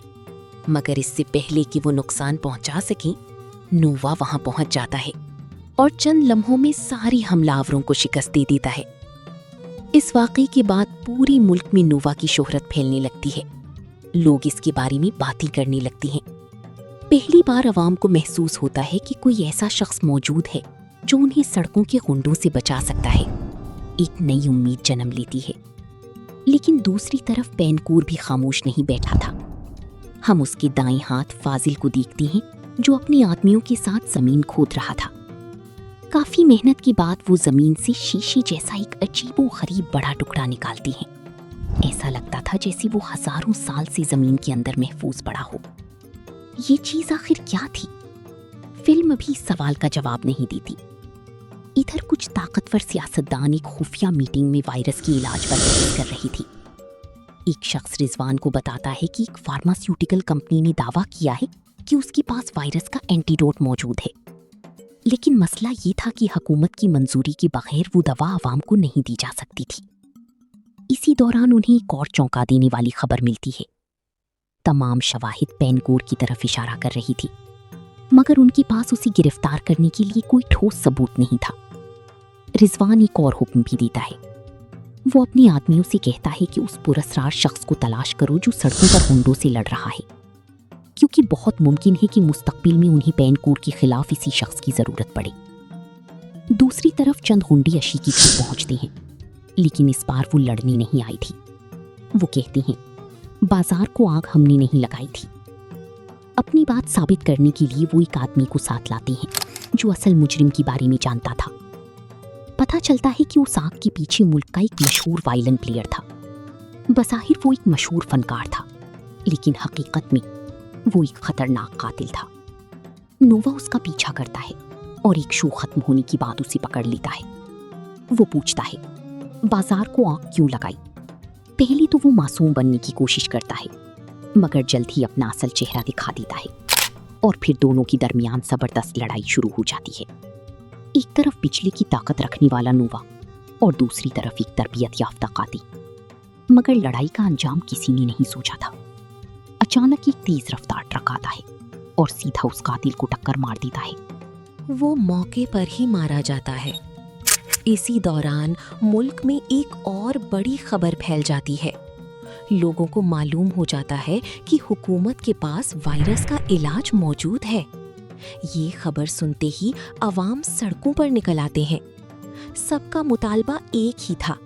मगर इससे पहले कि वो नुकसान पहुंचा सकें, नोवा वहां पहुंच जाता है और चंद लम्हों में सारी हमलावरों को शिकस्त दे देता है। इस वाकये के बाद पूरी मुल्क में नोवा की शोहरत फैलने लगती है। लोग इसके बारे में बातें करने लगते हैं। पहली बार अवाम को महसूस होता है कि कोई ऐसा शख्स मौजूद है जो उन्हें सड़कों के गुंडों से बचा सकता है। एक नई उम्मीद जन्म लेती है। लेकिन दूसरी तरफ पैनकूर भी खामोश नहीं बैठा था। हम उसके दाएं हाथ फाजिल को देखते हैं, जो अपने आदमियों के साथ जमीन खोद रहा था। काफी मेहनत के बाद वो जमीन से शीशे जैसा एक अजीबो गरीब बड़ा टुकड़ा निकालती हैं। ऐसा लगता था जैसे वो हजारों साल से जमीन के अंदर महफूज पड़ा हो। ये चीज आखिर क्या थी? फिल्म भी इस सवाल का जवाब नहीं देती। इधर कुछ ताकतवर सियासतदान एक खुफिया मीटिंग में वायरस के इलाज पर बहस कर रही थी। एक शख्स रिजवान को बताता है कि एक फार्मास्यूटिकल कंपनी ने दावा किया है कि उसके पास वायरस का एंटीडोट मौजूद है, लेकिन मसला ये था कि हुकूमत की मंजूरी के बगैर वो दवा आवाम को नहीं दी जा सकती थी। इसी दौरान उन्हें एक और चौंका देने वाली खबर मिलती है। तमाम शवाहिद पैनकूर की तरफ इशारा कर रही थी, मगर उनके पास उसे गिरफ्तार करने के लिए कोई ठोस सबूत नहीं था। रिजवान एक और हुक्म भी देता है। वो अपने आदमियों से कहता है कि उस पुरस्कार शख्स को तलाश करो जो सड़कों पर गुंडों से लड़ रहा है, क्योंकि बहुत मुमकिन है कि मुस्तकबिल में उन्हें पैनकूर के खिलाफ इसी शख्स की जरूरत पड़े। दूसरी तरफ चंद गुंडे अशी की घर पहुंचते हैं, लेकिन इस बार वो लड़ने नहीं आई थी। वो कहते हैं, बाजार को आग हमने नहीं लगाई थी। अपनी बात साबित करने के लिए वो एक आदमी को साथ लाते हैं जो असल मुजरिम के बारे में जानता था। पता चलता है कि उस आग के पीछे मुल्क का एक मशहूर वायलिन प्लेयर था। बज़ाहिर वो एक मशहूर फनकार था, लेकिन हकीकत में वो एक खतरनाक कातिल था। नोवा उसका पीछा करता है और एक शो खत्म होने की बात उसे पकड़ लेता है। वो पूछता है, बाजार को आग क्यों लगाई? पहले तो वो मासूम बनने की कोशिश करता है, मगर जल्द ही अपना असल चेहरा दिखा देता है और फिर दोनों के दरमियान जबरदस्त लड़ाई शुरू हो जाती है। एक तरफ बिजली की ताकत रखने वाला नोवा और दूसरी तरफ एक तरबियत याफ्ता कातिल। मगर लड़ाई का अंजाम किसी ने नहीं सोचा था। अचानक एक तेज रफ्तार ट्रक आता है और सीधा उस कातिल को टक्कर मार देता है। वो मौके पर ही मारा जाता है। इसी दौरान मुल्क में एक और बड़ी खबर फैल जाती है। लोगों को मालूम हो जाता है कि हुकूमत के पास वायरस का इलाज मौजूद है। ये खबर सुनते ही अवाम सड़कों पर निकल आते हैं। सबका मुतालबा एक ही था,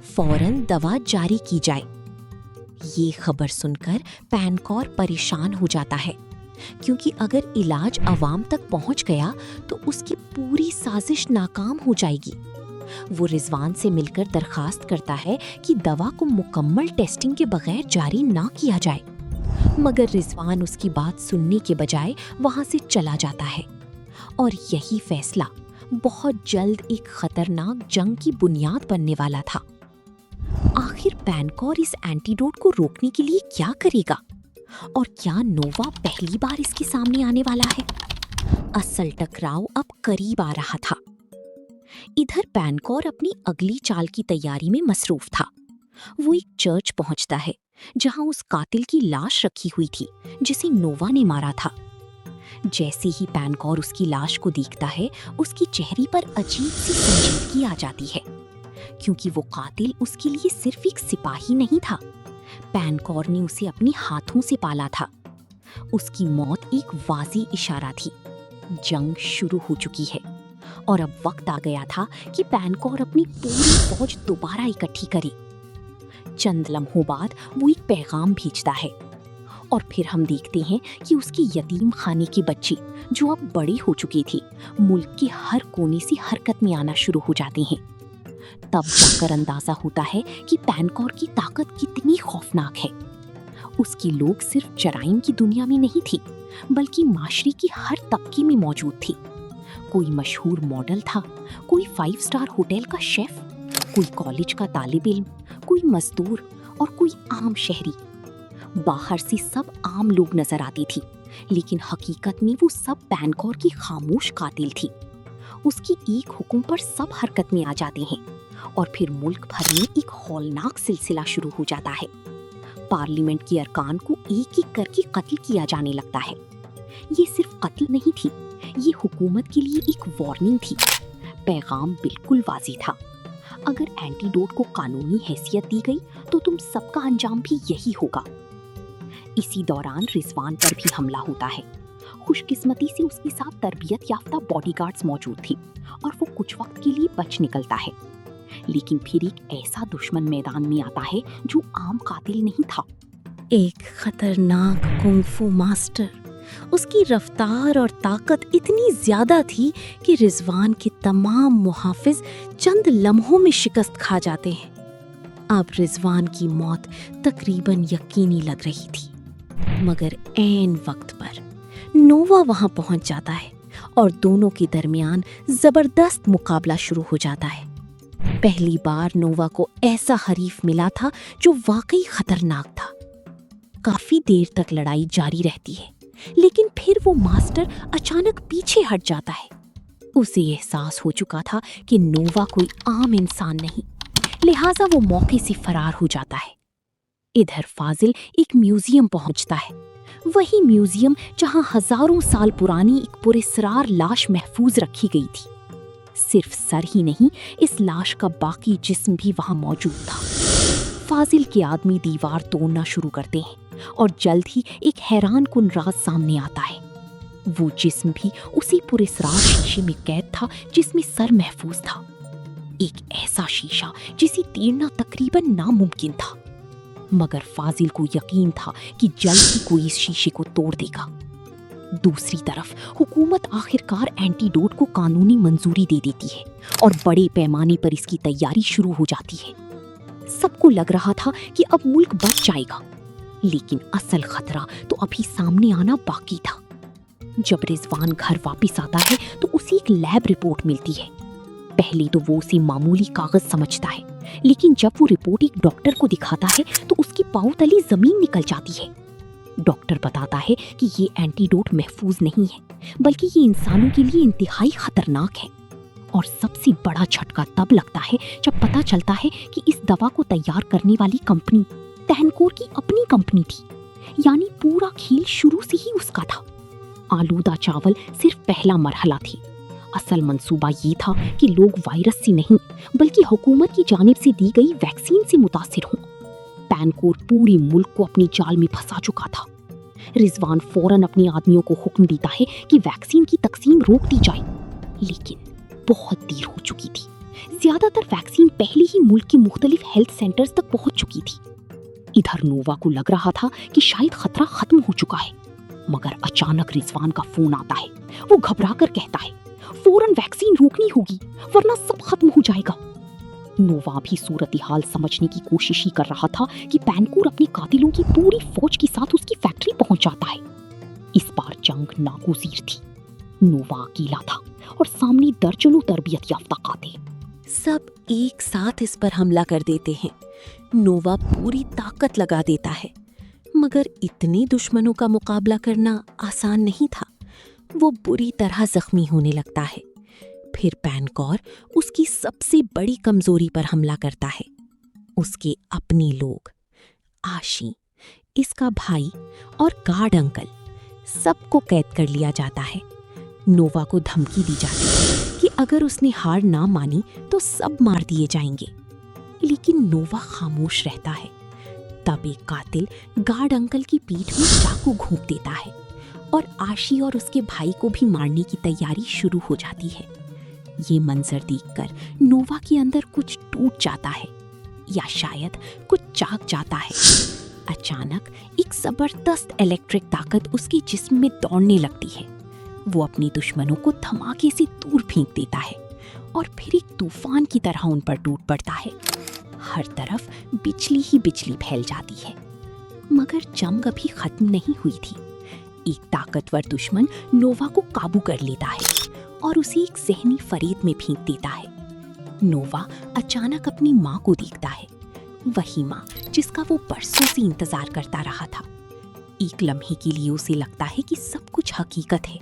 फौरन दवा जारी की जाए। ये खबर सुनकर पैनकौर परेशान हो जाता है, क्योंकि अगर इलाज अवाम तक पहुंच गया तो उसकी पूरी साजिश नाकाम हो जाएगी। वो रिजवान से मिलकर दरखास्त करता है कि दवा को मुकम्मल टेस्टिंग के बगैर जारी ना किया जाए, मगर रिजवान उसकी बात सुनने के बजाय वहां से चला जाता है। और यही फैसला बहुत जल्द एक खतरनाक जंग की बुनियाद बनने वाला था। आखिर पैनकौर इस एंटीडोट को रोकने के लिए क्या करेगा? और क्या नोवा पहली बार इसके सामने आने वाला है? असल टकराव अब करीब आ रहा था। इधर पैनकौर अपनी अगली चाल की तैयारी में मसरूफ था। वो एक चर्च पहुंचता है जहां उस कातिल की लाश रखी हुई थी जिसे नोवा ने मारा था। जैसे ही पैनकौर उसकी लाश को देखता है, उसकी चेहरे पर अजीब सी संजीदगी आ जाती है, क्योंकि वो कातिल उसके लिए सिर्फ एक सिपाही नहीं था। पैनकौर ने उसे अपने हाथों से पाला था। उसकी मौत एक वाज़ेह इशारा थी। जंग शुरू हो चुकी है और अब वक्त आ गया था कि पैनकॉर अपनी पूरी फौज दोबारा इकट्ठी करे। चंद लम्हों बाद वो एक पैगाम भेजता है और फिर हम देखते हैं कि उसकी यतीम खाने के बच्चे, जो अब बड़े हो चुके थे, मुल्क के हर कोने से हरकत में आना शुरू हो जाते हैं। तब जाकर अंदाजा होता है कि पैनकॉर की ताकत कितनी खौफनाक है। उसके लोग सिर्फ जराइम की दुनिया में नहीं थे, बल्कि माशरे की हर तबके में मौजूद थे। कोई मशहूर मॉडल था, कोई 5 स्टार होटल का शेफ, कोई कॉलेज का तालिब इल्म, कोई मजदूर और कोई आम शहरी। बाहर से सब आम लोग नजर आती थी, लेकिन हकीकत में वो सब पैनकॉर की खामोश कातिल थी। उसकी एक हुक्म पर सब हरकत में आ जाते हैं और फिर मुल्क भर में एक हौलनाक सिलसिला शुरू हो जाता है। पार्लियामेंट के अरकान को एक एक करके कत्ल किया जाने लगता है। ये सिर्फ कत्ल नहीं थी, ये हुकूमत के लिए एक वार्निंग थी। पैगाम बिल्कुल वाज़ी था, अगर एंटीडोट को कानूनी हैसियत दी गई तो तुम सबका अंजाम भी यही होगा। इसी दौरान रिजवान पर भी हमला होता है। खुशकिस्मती से उसके साथ तरबियत याफ्ता बॉडीगार्ड्स मौजूद थी और वो कुछ वक्त के लिए बच निकलता है, लेकिन फिर एक ऐसा दुश्मन मैदान में आता है जो आम कातिल नहीं था। एक खतरनाक कुंफू मास्टर। उसकी रफ्तार और ताकत इतनी ज्यादा थी कि रिजवान के तमाम मुहाफिज चंद लम्हों में शिकस्त खा जाते हैं। अब रिजवान की मौत तकरीबन यकीनी लग रही थी, मगर ऐन वक्त पर नोवा वहां पहुंच जाता है और दोनों के दरमियान जबरदस्त मुकाबला शुरू हो जाता है। पहली बार नोवा को ऐसा हरीफ मिला था जो वाकई खतरनाक था। काफी देर तक लड़ाई जारी रहती है, लेकिन फिर वो मास्टर अचानक पीछे हट जाता है। उसे एहसास हो चुका था कि नोवा कोई आम इंसान नहीं, लिहाजा वो मौके से फरार हो जाता है। इधर फाजिल एक म्यूजियम पहुंचता है, वही म्यूजियम जहां हजारों साल पुरानी एक पुरस्कार लाश महफूज रखी गई थी। सिर्फ सर ही नहीं, इस लाश का बाकी जिस्म भी वहां मौजूद था। फाजिल के आदमी दीवार तोड़ना शुरू करते हैं और जल्द ही एक हैरान कुन राज सामने आता है। वो जिस्म भी उसी पुरस्कार शीशे में कैद था जिसमें सर महफूज था। एक ऐसा शीशा जिसे तोड़ना तकरीबन नामुमकिन था, मगर फाजिल को यकीन था कि जल्द ही कोई इस शीशे को तोड़ देगा। दूसरी तरफ हुकूमत आखिरकार एंटीडोट को कानूनी मंजूरी दे देती है और बड़े पैमाने पर इसकी तैयारी शुरू हो जाती है। सबको लग रहा था कि अब मुल्क बच जाएगा, लेकिन असल खतरा तो अभी सामने आना बाकी था। जब रिजवान घर वापस आता है तो उसे एक लैब रिपोर्ट मिलती है। पहले तो वो उसे मामूली कागज समझता है, लेकिन जब वो रिपोर्ट एक डॉक्टर को दिखाता है तो उसकी पाँव तले जमीन निकल जाती है। डॉक्टर बताता है कि ये एंटीडोट महफूज नहीं है, बल्कि ये इंसानों के लिए इंतहाई खतरनाक है। और सबसे बड़ा झटका तब लगता है जब पता चलता है कि इस दवा को तैयार करने वाली कंपनी पैनकॉर की अपनी कंपनी थी, यानी पूरा खेल शुरू से ही उसका था। आलूदा चावल सिर्फ पहला मरहला थी। असल मंसूबा ये था कि लोग वायरस से नहीं, बल्कि हुकूमत की जानिब से दी गई वैक्सीन से मुतासिर हों। पैनकॉर पूरे मुल्क को अपनी जाल में फंसा चुका था। रिजवान फौरन अपने आदमियों को हुक्म देता है कि वैक्सीन की तकसीम रोक दी जाए, लेकिन बहुत देर हो चुकी थी। ज्यादातर वैक्सीन पहले ही मुल्क के मुख्तलिफ हेल्थ सेंटर्स तक पहुंच चुकी थी। इधर नोवा को लग रहा था कि शायद खतरा खत्म हो चुका है, मगर अचानक रिजवान का फोन आता है। वो घबरा कर कहता है, फौरन वैक्सीन रोकनी होगी वरना सब खत्म हो जाएगा। नोवा भी सूरत हाल समझने की कोशिश ही कर रहा था कि पैनकॉर अपने कातिलों की पूरी फौज के साथ उसकी फैक्ट्री पहुंच जाता है। इस बार जंग नागुज़ीर थी। नोवा अकेला था और सामने दर्जनों तरबियत याफ्ता कातिल। सब एक साथ इस पर हमला कर देते हैं। नोवा पूरी ताकत लगा देता है, मगर इतने दुश्मनों का मुकाबला करना आसान नहीं था। वो बुरी तरह जख्मी होने लगता है। फिर पैनकॉर उसकी सबसे बड़ी कमजोरी पर हमला करता है। उसके अपने लोग, आशी, इसका भाई और गार्ड अंकल, सबको कैद कर लिया जाता है। नोवा को धमकी दी जाती है कि अगर उसने हार ना मानी तो सब मार दिए जाएंगे, लेकिन नोवा खामोश रहता है। तब एक कातिल गार्ड अंकल की पीठ में चाकू घोंप देता है और आशी और उसके भाई को भी मारने की तैयारी शुरू हो जाती है। ये मंजर देखकर नोवा के अंदर कुछ टूट जाता है, या शायद कुछ जाग जाता है। अचानक एक जबरदस्त इलेक्ट्रिक ताकत उसके जिस्म में दौड़ने लगती है। वो अपने दुश्मनों को धमाके से दूर फेंक देता है और फिर एक तूफान की तरह उन पर टूट पड़ता है। हर तरफ बिजली ही बिजली फैल जाती है। मगर जंग अभी खत्म नहीं हुई थी। एक ताकतवर दुश्मन नोवा को काबू कर लेता है और उसे एक जहनी फरेब में फेंक देता है। नोवा अचानक अपनी माँ को देखता है, वही माँ जिसका वो बरसों से इंतजार करता रहा था। एक लम्हे के लिए उसे लगता है कि सब कुछ हकीकत है,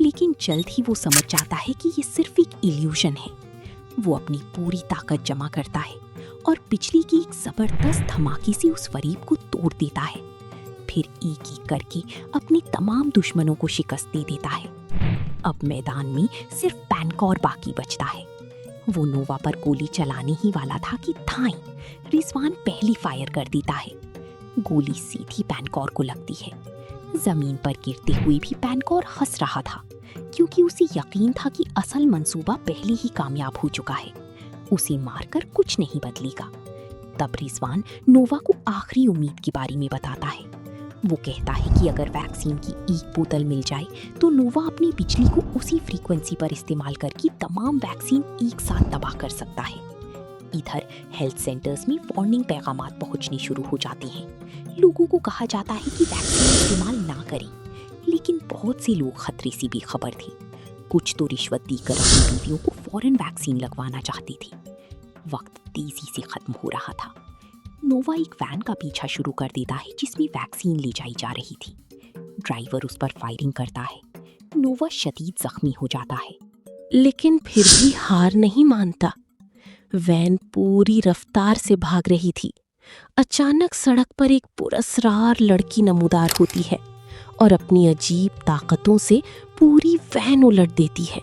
लेकिन जल्द ही वो समझ जाता है कि ये सिर्फ एक इल्यूजन है। वो अपनी पूरी ताकत जमा करता है और बिजली की एक जबरदस्त धमाके से उस फरेब को तोड़ देता है। फिर एक एक करके अपने तमाम दुश्मनों को शिकस्त दे देता है। अब मैदान में सिर्फ पैनकॉर बाकी बचता है। वो नोवा पर गोली चलाने ही वाला था कि धाई रिजवान पहली फायर कर देता है। गोली सीधी पैनकॉर को लगती है। जमीन पर गिरते हुए भी पैनकॉर हंस रहा था, क्योंकि उसे यकीन था कि असल मंसूबा पहले ही कामयाब हो चुका है। उसे मारकर कुछ नहीं बदलेगा। तब रिजवान नोवा को आखिरी उम्मीद के बारे में बताता है। वो कहता है कि अगर वैक्सीन की एक बोतल मिल जाए तो नोवा अपनी बिजली को उसी फ्रीक्वेंसी पर इस्तेमाल करके तमाम वैक्सीन एक साथ तबाह कर सकता है। इधर हेल्थ सेंटर्स में वार्निंग पैगामात पहुंचने शुरू हो जाते हैं। लोगों को कहा जाता है कि वैक्सीन इस्तेमाल ना करें, लेकिन बहुत से लोग खतरे से बेखबर थे। कुछ तो रिश्वत देकर अपनी बीवियों को फौरन वैक्सीन लगवाना चाहती थी। वक्त तेजी से खत्म हो रहा था। नोवा एक वैन का पीछा शुरू कर देता है जिसमें वैक्सीन ले जाई जा रही थी। ड्राइवर उस पर फायरिंग करता है। नोवा शदीद जख्मी हो जाता है, लेकिन फिर भी हार नहीं मानता। वैन पूरी रफ्तार से भाग रही थी। अचानक सड़क पर एक पुरस्कार लड़की नमूदार होती है और अपनी अजीब ताकतों से पूरी वैन उलट देती है।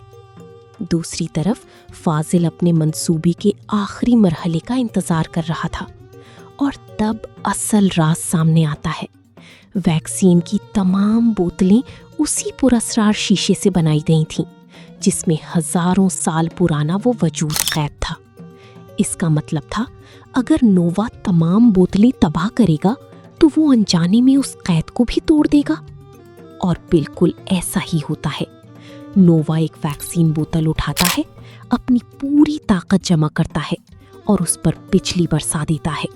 दूसरी तरफ फाजिल अपने मंसूबे के आखिरी मरहले का इंतजार कर रहा था और तब असल राज सामने आता है। वैक्सीन की तमाम बोतलें उसी पुरस्कार शीशे से बनाई गई थीं, जिसमें हजारों साल पुराना वो वजूद कैद था। इसका मतलब था, अगर नोवा तमाम बोतलें तबाह करेगा तो वो अनजाने में उस कैद को भी तोड़ देगा। और बिल्कुल ऐसा ही होता है। नोवा एक वैक्सीन बोतल उठाता है, अपनी पूरी ताकत जमा करता है और उस पर बिजली बरसा देता है।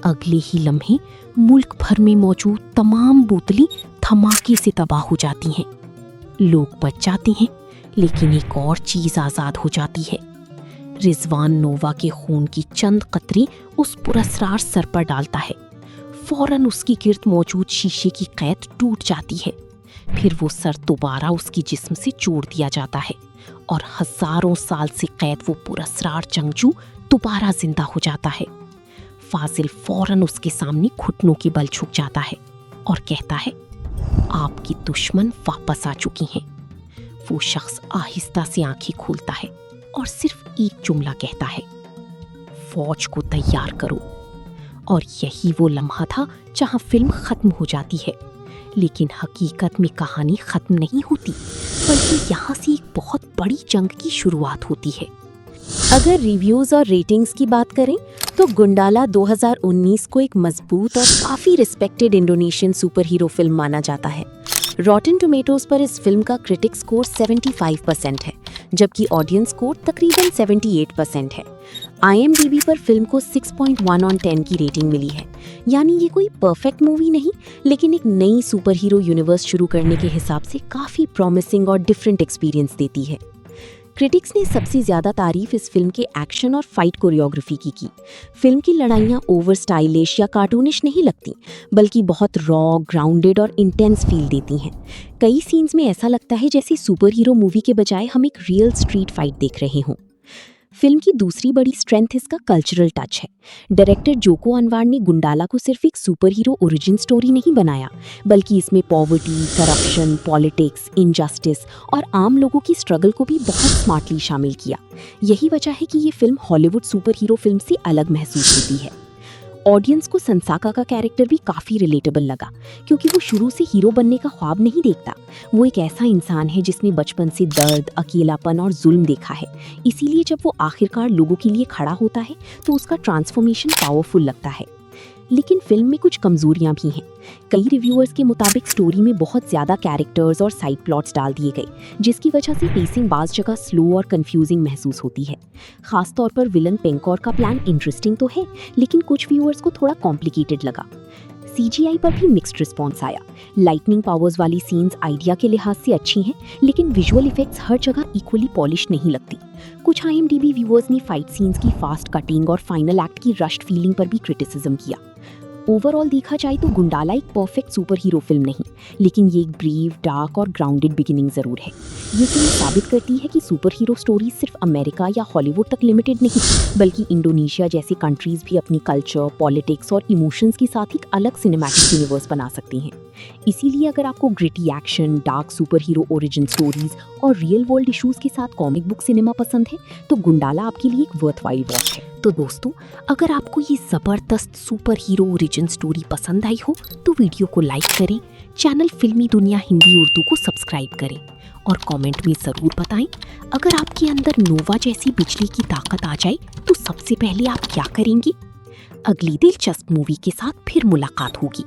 अगले ही लम्हे मुल्क भर में मौजूद तमाम बोतलें धमाके से तबाह हो जाती हैं। लोग बच जाते हैं, लेकिन एक और चीज आजाद हो जाती है। रिजवान नोवा के खून की चंद कतरे उस पुरस्कार सर पर डालता है। फौरन उसकी गिर्द मौजूद शीशे की कैद टूट जाती है। फिर वो सर दोबारा उसकी जिस्म से जोड़ दिया जाता है और हजारों साल से कैद वो पुरस्कार जंगजू दोबारा जिंदा हो जाता है। फाजिल फौरन उसके सामने घुटनों के बल झुक जाता है और कहता है, आपकी दुश्मन वापस आ चुकी हैं। वो शख्स आहिस्ता से आंखें खोलता है और सिर्फ एक जुमला कहता है, फौज को तैयार करो। और यही वो लम्हा था जहां फिल्म खत्म हो जाती है। लेकिन हकीकत में कहानी खत्म नहीं होती, बल्कि यहाँ से एक बहुत बड़ी जंग की शुरुआत होती है। अगर रिव्यूज और रेटिंग्स की बात करें तो गुंडाला 2019 को एक मजबूत और काफी respected Indonesian super hero film माना जाता है। रॉटेन टोमेटोज पर इस फिल्म का क्रिटिक स्कोर 75% है, जबकि ऑडियंस स्कोर तकरीबन 78% है। IMDb पर फिल्म को 6.1 on 10 की रेटिंग मिली है। यानी ये कोई परफेक्ट मूवी नहीं, लेकिन एक नई सुपर हीरो यूनिवर्स शुरू करने के हिसाब से काफ़ी प्रॉमिसिंग और डिफरेंट एक्सपीरियंस देती है। क्रिटिक्स ने सबसे ज़्यादा तारीफ इस फिल्म के एक्शन और फाइट कोरियोग्राफी की। फिल्म की लड़ाइयाँ ओवर स्टाइलिश या कार्टूनिश नहीं लगती, बल्कि बहुत रॉ, ग्राउंडेड और इंटेंस फील देती हैं। कई सीन्स में ऐसा लगता है जैसे सुपर हीरो मूवी के बजाय हम एक रियल स्ट्रीट फाइट देख रहे हों। फिल्म की दूसरी बड़ी स्ट्रेंथ इसका कल्चरल टच है। डायरेक्टर जोको अनवार ने गुंडाला को सिर्फ एक सुपर हीरो ओरिजिन स्टोरी नहीं बनाया, बल्कि इसमें पॉवर्टी, करप्शन, पॉलिटिक्स, इनजस्टिस और आम लोगों की स्ट्रगल को भी बहुत स्मार्टली शामिल किया। यही वजह है कि ये film Hollywood super hero film से अलग महसूस होती है। ऑडियंस को संसाका का कैरेक्टर भी काफ़ी रिलेटेबल लगा, क्योंकि वो शुरू से हीरो बनने का ख्वाब नहीं देखता। वो एक ऐसा इंसान है जिसने बचपन से दर्द, अकेलापन और जुल्म देखा है। इसीलिए जब वो आखिरकार लोगों के लिए खड़ा होता है तो उसका ट्रांसफॉर्मेशन पावरफुल लगता है। लेकिन फिल्म में कुछ कमजोरियां भी हैं। कई रिव्यूअर्स के मुताबिक स्टोरी में बहुत ज़्यादा कैरेक्टर्स और साइड प्लॉट्स डाल दिए गए, जिसकी वजह से पेसिंग बाज़ जगह स्लो और कंफ्यूजिंग महसूस होती है। खासतौर पर विलन पेंकॉर का प्लान इंटरेस्टिंग तो है, लेकिन कुछ व्यूअर्स को थोड़ा कॉम्प्लिकेटेड लगा। CGI पर भी मिक्स्ड रिस्पॉन्स आया। लाइटनिंग पावर्स वाली सीन्स आइडिया के लिहाज से अच्छी हैं, लेकिन विजुअल इफेक्ट्स हर जगह इक्वली पॉलिश नहीं लगती। कुछ IMDb व्यूअर्स ने फाइट सीन्स की फास्ट कटिंग और फाइनल एक्ट की रश्ड फीलिंग पर भी क्रिटिसिज्म किया। ओवरऑल देखा जाए तो गुंडाला एक परफेक्ट सुपर हीरो फिल्म नहीं, लेकिन ये एक ब्रीव, डार्क और ग्राउंडेड बिगिनिंग ज़रूर है। ये फिल्म साबित करती है कि सुपर हीरो स्टोरीज सिर्फ अमेरिका या हॉलीवुड तक लिमिटेड नहीं, बल्कि इंडोनेशिया जैसी कंट्रीज भी अपनी कल्चर, पॉलिटिक्स और इमोशंस के साथ एक अलग सिनेमैटिक यूनिवर्स बना सकती हैं। इसीलिए अगर आपको gritty action, dark super hero origin stories और रियल वर्ल्ड इश्यूज के साथ कॉमिक बुक सिनेमा पसंद है, तो गुंडाला आपके लिए एक वर्थवाइल वॉच है। तो दोस्तों, अगर आपको ये ज़बरदस्त सुपर हीरो ओरिजिन स्टोरी पसंद आई हो तो वीडियो को लाइक करें, चैनल फिल्मी दुनिया हिंदी उर्दू को सब्सक्राइब करें और कमेंट में ज़रूर बताएं अगर आपके अंदर नोवा जैसी बिजली की ताकत आ जाए तो सबसे पहले आप क्या करेंगी। अगली दिलचस्प मूवी के साथ फिर मुलाकात होगी।